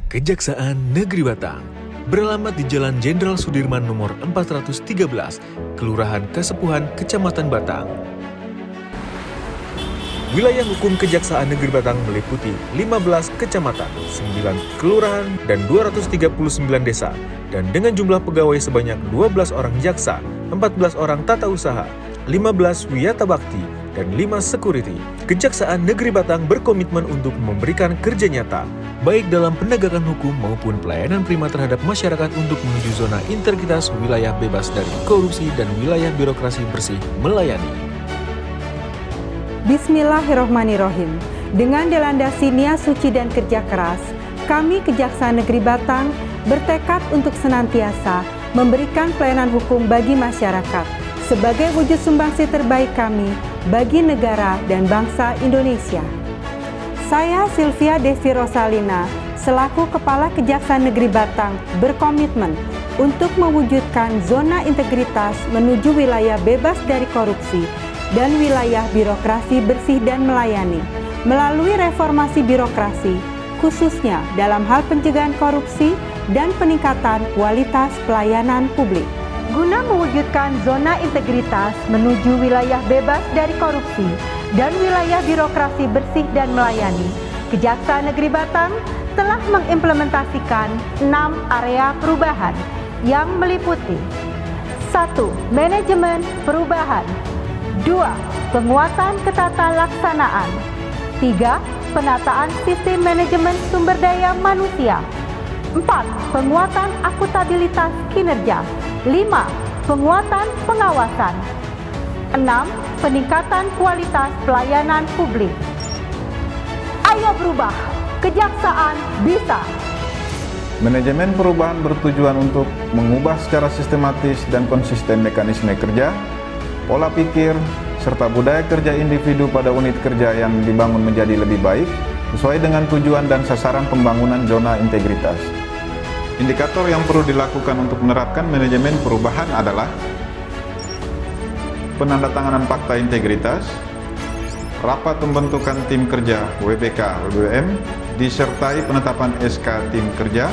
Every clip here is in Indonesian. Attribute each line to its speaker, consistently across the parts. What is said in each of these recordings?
Speaker 1: Kejaksaan Negeri Batang beralamat di Jalan Jenderal Sudirman nomor 413, Kelurahan Kasepuhan, Kecamatan Batang. Wilayah hukum Kejaksaan Negeri Batang meliputi 15 kecamatan, 9 kelurahan, dan 239 desa, dan dengan jumlah pegawai sebanyak 12 orang jaksa, 14 orang tata usaha, 15 wiyata bakti, dan 5 security. Kejaksaan Negeri Batang berkomitmen untuk memberikan kerja nyata, baik dalam penegakan hukum maupun pelayanan prima terhadap masyarakat untuk menuju zona integritas wilayah bebas dari korupsi dan wilayah birokrasi bersih melayani.
Speaker 2: Bismillahirrohmanirrohim. Dengan dilandasi niat suci dan kerja keras, kami Kejaksaan Negeri Batang bertekad untuk senantiasa memberikan pelayanan hukum bagi masyarakat sebagai wujud sumbangsi terbaik kami bagi negara dan bangsa Indonesia. Saya Sylvia Devi Rosalina, selaku Kepala Kejaksaan Negeri Batang, berkomitmen untuk mewujudkan zona integritas menuju wilayah bebas dari korupsi dan wilayah birokrasi bersih dan melayani, melalui reformasi birokrasi, khususnya dalam hal pencegahan korupsi dan peningkatan kualitas pelayanan publik. Guna mewujudkan zona integritas menuju wilayah bebas dari korupsi dan wilayah birokrasi bersih dan melayani, Kejaksaan Negeri Batang telah mengimplementasikan 6 area perubahan yang meliputi 1. Manajemen perubahan, 2. Penguatan ketatalaksanaan, 3. Penataan sistem manajemen sumber daya manusia, 4. Penguatan akuntabilitas kinerja, 5. Penguatan pengawasan, 6. Peningkatan kualitas pelayanan publik. Ayo berubah, kejaksaan bisa.
Speaker 3: Manajemen perubahan bertujuan untuk mengubah secara sistematis dan konsisten mekanisme kerja, pola pikir, serta budaya kerja individu pada unit kerja yang dibangun menjadi lebih baik sesuai dengan tujuan dan sasaran pembangunan zona integritas. Indikator yang perlu dilakukan untuk menerapkan manajemen perubahan adalah penandatanganan fakta integritas, rapat pembentukan tim kerja WBK/WBM, disertai penetapan SK tim kerja,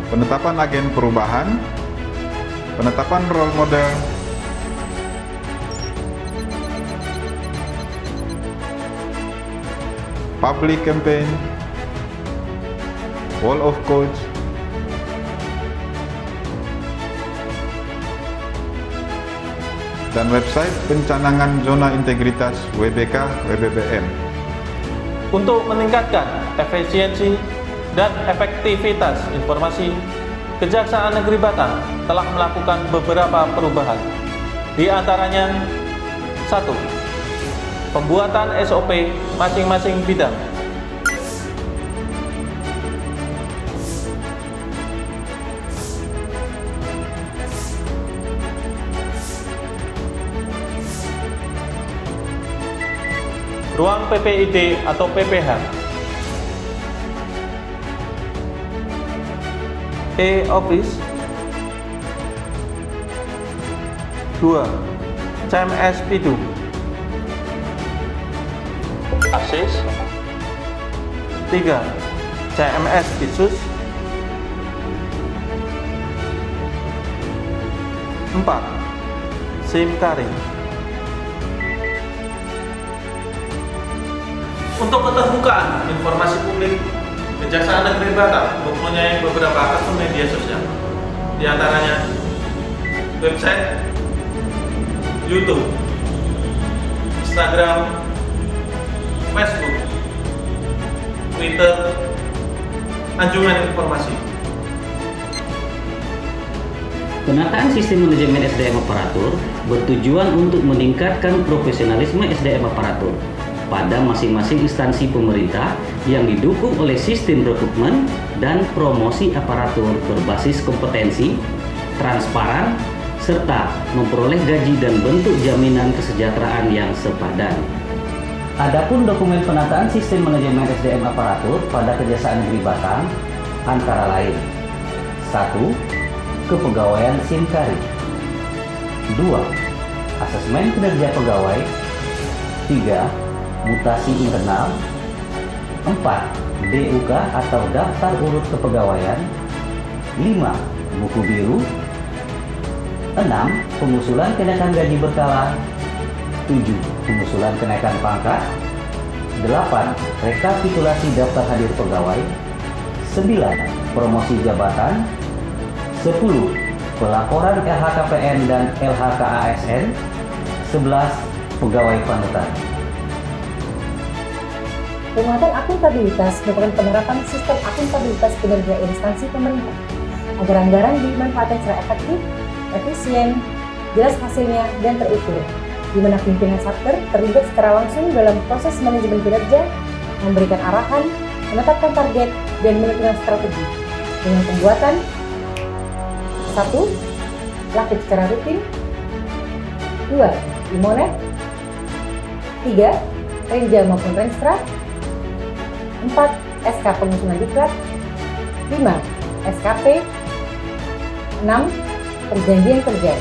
Speaker 3: penetapan agen perubahan, penetapan role model, public campaign, wall of codes, dan website pencanangan zona integritas WBK/WBBM.
Speaker 4: Untuk meningkatkan efisiensi dan efektivitas informasi, Kejaksaan Negeri Batang telah melakukan beberapa perubahan. Di antaranya 1. Pembuatan SOP masing-masing bidang. Ruang PPID atau PPH, e-office, 2. CMS Pidu, ASIS, 3. CMS Bitsus, 4. SIM Karing. Untuk keterbukaan informasi publik, Kejaksaan Negeri Batang mempunyai beberapa akun media sosial, di antaranya website, YouTube, Instagram, Facebook, Twitter, anjungan informasi.
Speaker 5: Penataan sistem manajemen SDM aparatur bertujuan untuk meningkatkan profesionalisme SDM aparatur pada masing-masing instansi pemerintah yang didukung oleh sistem rekrutmen dan promosi aparatur berbasis kompetensi, transparan, serta memperoleh gaji dan bentuk jaminan kesejahteraan yang sepadan. Adapun dokumen penataan sistem manajemen SDM aparatur pada Kejaksaan Negeri Batang antara lain: 1. Kepegawaian SIM Karing, 2. asesmen kinerja pegawai. 3. Mutasi internal. 4. DUK atau daftar urut kepegawaian. 5. Buku biru. 6. Pengusulan kenaikan gaji berkala. 7. Pengusulan kenaikan pangkat. 8. Rekapitulasi daftar hadir pegawai. 9. Promosi jabatan. 10. Pelaporan LHKPN dan LHKASN. 11. Pegawai panutan.
Speaker 6: Penguatan akuntabilitas merupakan penerapan sistem akuntabilitas kinerja instansi pemerintah agar anggaran dimanfaatkan secara efektif, efisien, jelas hasilnya, dan terukur, di mana pimpinan Satker terlibat secara langsung dalam proses manajemen kinerja, memberikan arahan, menetapkan target, dan menentukan strategi dengan pembuatan 1. Lakip secara rutin. 2. Imonet. 3. Renja maupun Renstra. 4. SK pengusungan diklat. 5. SKP. 6. Perjanjian kerja.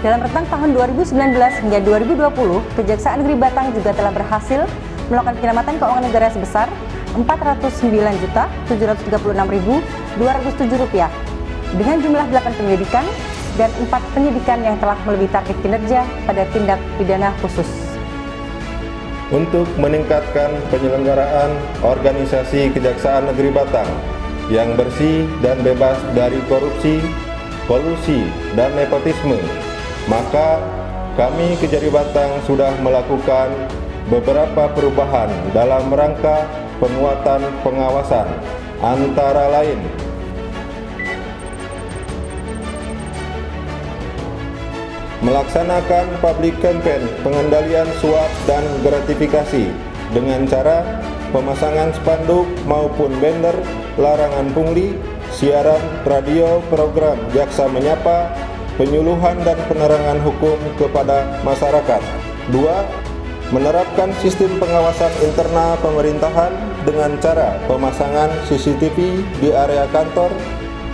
Speaker 2: Dalam rentang tahun 2019 hingga 2020, Kejaksaan Negeri Batang juga telah berhasil melakukan penyelamatan keuangan negara sebesar Rp409.736.207 dengan jumlah 8 penyelidikan dan 4 penyidikan yang telah melebihi target kinerja pada tindak pidana khusus.
Speaker 3: Untuk meningkatkan penyelenggaraan organisasi Kejaksaan Negeri Batang yang bersih dan bebas dari korupsi, kolusi, dan nepotisme, maka kami Kejari Batang sudah melakukan beberapa perubahan dalam rangka penguatan pengawasan, antara lain melaksanakan public campaign pengendalian suap dan gratifikasi dengan cara pemasangan spanduk maupun banner larangan pungli, siaran radio program Jaksa Menyapa, penyuluhan dan penerangan hukum kepada masyarakat. 2. Menerapkan sistem pengawasan internal pemerintahan dengan cara pemasangan CCTV di area kantor.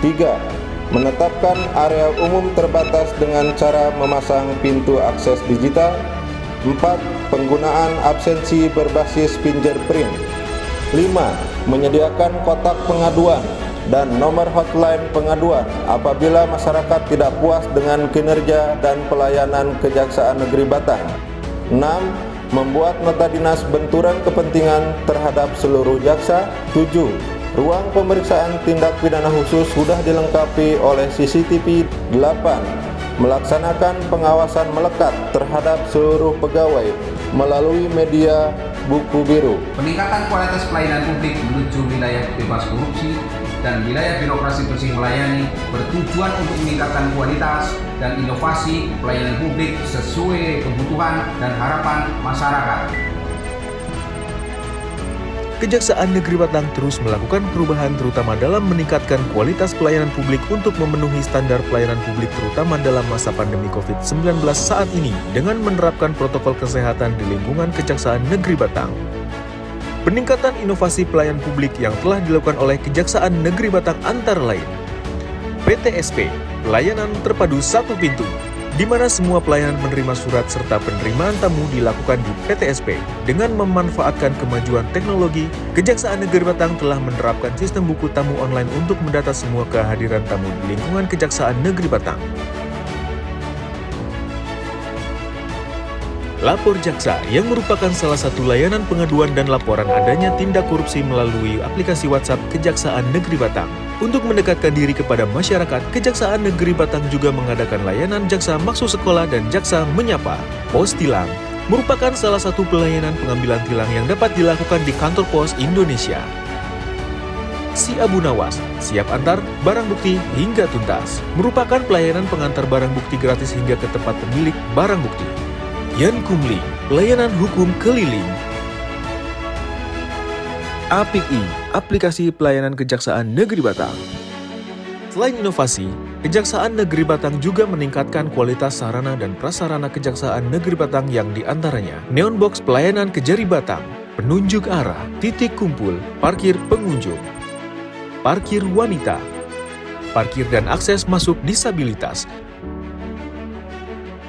Speaker 3: 3. Menetapkan area umum terbatas dengan cara memasang pintu akses digital. 4. Penggunaan absensi berbasis fingerprint. 5. Menyediakan kotak pengaduan dan nomor hotline pengaduan apabila masyarakat tidak puas dengan kinerja dan pelayanan Kejaksaan Negeri Batang. 6. Membuat nota dinas benturan kepentingan terhadap seluruh jaksa. 7. Ruang pemeriksaan tindak pidana khusus sudah dilengkapi oleh CCTV. 8. Melaksanakan pengawasan melekat terhadap seluruh pegawai melalui media buku biru.
Speaker 7: Peningkatan kualitas pelayanan publik menuju wilayah bebas korupsi dan wilayah birokrasi bersih melayani bertujuan untuk meningkatkan kualitas dan inovasi pelayanan publik sesuai kebutuhan dan harapan masyarakat.
Speaker 1: Kejaksaan Negeri Batang terus melakukan perubahan terutama dalam meningkatkan kualitas pelayanan publik untuk memenuhi standar pelayanan publik terutama dalam masa pandemi COVID-19 saat ini dengan menerapkan protokol kesehatan di lingkungan Kejaksaan Negeri Batang. Peningkatan inovasi pelayanan publik yang telah dilakukan oleh Kejaksaan Negeri Batang antara lain PTSP, pelayanan terpadu satu pintu, di mana semua pelayanan menerima surat serta penerimaan tamu dilakukan di PTSP. Dengan memanfaatkan kemajuan teknologi, Kejaksaan Negeri Batang telah menerapkan sistem buku tamu online untuk mendata semua kehadiran tamu di lingkungan Kejaksaan Negeri Batang. Lapor Jaksa yang merupakan salah satu layanan pengaduan dan laporan adanya tindak korupsi melalui aplikasi WhatsApp Kejaksaan Negeri Batang. Untuk mendekatkan diri kepada masyarakat, Kejaksaan Negeri Batang juga mengadakan layanan Jaksa Maksud Sekolah dan Jaksa Menyapa. Pos Tilang merupakan salah satu pelayanan pengambilan tilang yang dapat dilakukan di kantor pos Indonesia. Si Abu Nawas, siap antar barang bukti hingga tuntas, merupakan pelayanan pengantar barang bukti gratis hingga ke tempat pemilik barang bukti. Yan Kumli, pelayanan hukum keliling. APIKI, aplikasi pelayanan Kejaksaan Negeri Batang. Selain inovasi, Kejaksaan Negeri Batang juga meningkatkan kualitas sarana dan prasarana Kejaksaan Negeri Batang yang diantaranya neon box pelayanan Kejari Batang, penunjuk arah, titik kumpul, parkir pengunjung, parkir wanita, parkir dan akses masuk disabilitas,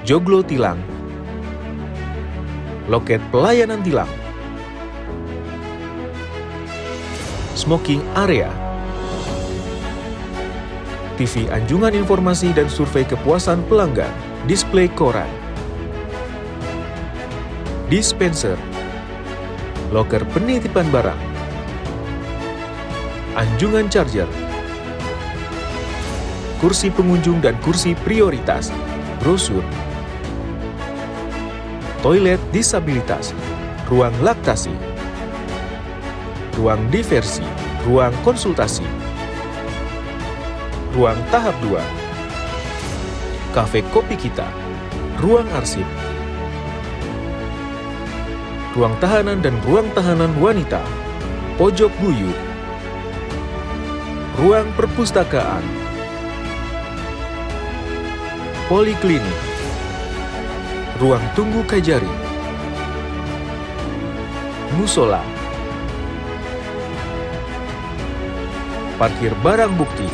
Speaker 1: joglo tilang, loket pelayanan tilang, smoking area, TV anjungan informasi dan survei kepuasan pelanggan, display koran, dispenser, loker penitipan barang, anjungan charger, kursi pengunjung dan kursi prioritas, brosur, toilet disabilitas, ruang laktasi, ruang diversi, ruang konsultasi, ruang tahap 2, kafe kopi kita, ruang arsip, ruang tahanan dan ruang tahanan wanita, pojok buyut, ruang perpustakaan, poliklinik, ruang tunggu kajari, musola, parkir barang bukti.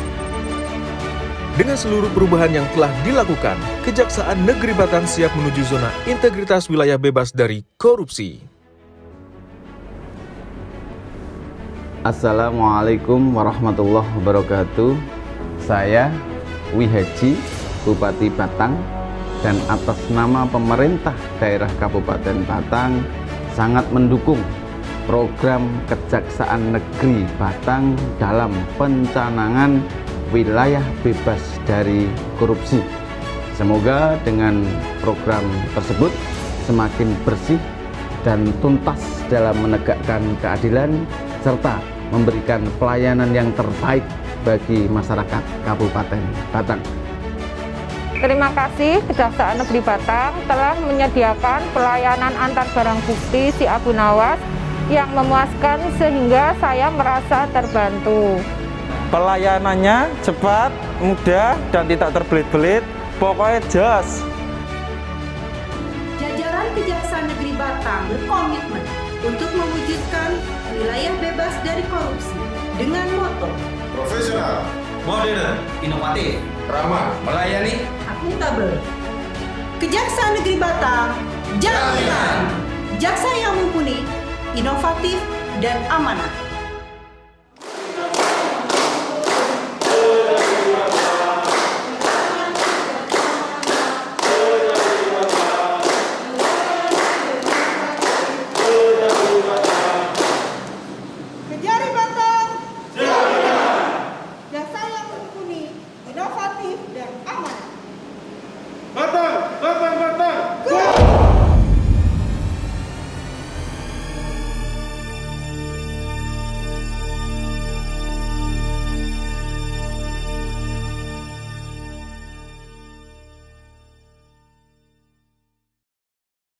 Speaker 1: Dengan seluruh perubahan yang telah dilakukan, Kejaksaan Negeri Batang siap menuju zona integritas wilayah bebas dari korupsi.
Speaker 8: Assalamualaikum warahmatullahi wabarakatuh. Saya Wihaji, Bupati Batang, dan atas nama pemerintah daerah Kabupaten Batang sangat mendukung program Kejaksaan Negeri Batang dalam pencanangan wilayah bebas dari korupsi. Semoga dengan program tersebut semakin bersih dan tuntas dalam menegakkan keadilan serta memberikan pelayanan yang terbaik bagi masyarakat Kabupaten Batang.
Speaker 9: Terima kasih Kejaksaan Negeri Batang telah menyediakan pelayanan antar barang bukti si Abu Nawas yang memuaskan sehingga saya merasa terbantu.
Speaker 10: Pelayanannya cepat, mudah, dan tidak terbelit-belit, pokoknya jos.
Speaker 2: Jajaran Kejaksaan Negeri Batang berkomitmen untuk mewujudkan wilayah bebas dari korupsi dengan moto
Speaker 3: Profesional,
Speaker 4: modern,
Speaker 7: inovatif,
Speaker 3: ramah,
Speaker 7: melayani,
Speaker 2: akuntabel. Kejaksaan Negeri Batang, jaminan jaksa yang mumpuni, inovatif, dan amanah.